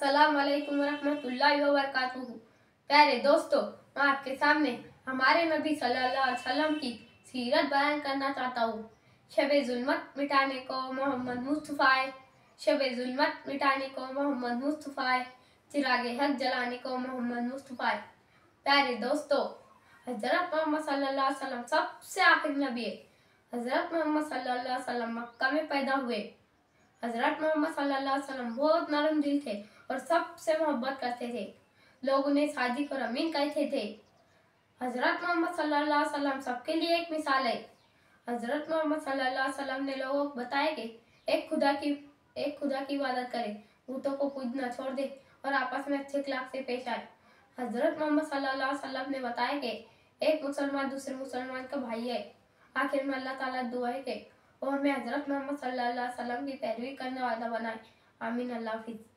अस्सलाम वालेकुम वरहमतुल्लाहि वबरकातुहू। प्यारे दोस्तों, मैं आपके सामने हमारे नबी सल्लल्लाहु अलैहि वसल्लम की सीरत बयान करना चाहता हूँ। शब जुल्मत मिटाने को मोहम्मद मुस्तफ़ा आए, शब जुल्मत मिटाने को मोहम्मद मुस्तफ़ा आए, चिरागे हक जलाने को मोहम्मद मुस्तफ़ा आए। प्यारे दोस्तों, हज़रत मोहम्मद सल्लल्लाहु अलैहि वसल्लम सबसे आखिरी नबी है। हज़रत मोहम्मद सल्लल्लाहु अलैहि वसल्लम मक्का में पैदा हुए। हज़रत मोहम्मद सल्लल्लाहु अलैहि वसल्लम बहुत नरम दिल थे और सबसे मोहब्बत करते थे। लोग उन्हें सादिक और अमीन कहते थे। हज़रत मोहम्मद सल्लल्लाहु अलैहि वसल्लम सबके लिए एक मिसाल है। हज़रत मोहम्मद सल्लल्लाहु अलैहि वसल्लम ने लोगों को बताया कि एक खुदा की इबादत करें, बूतों को पूजना छोड़ दे और आपस में अच्छे अखलाक से पेश आए। हज़रत मोहम्मद सल्लल्लाहु अलैहि वसल्लम ने बताया कि एक मुसलमान दूसरे मुसलमान का भाई है। आखिर में अल्लाह ताला दुआ है कि और मैं हज़रत मोहम्मद सल्लल्लाहु अलैहि वसल्लम की पैरवी करने वाला बनाए। आमीन। अल्लाह हाफिज़।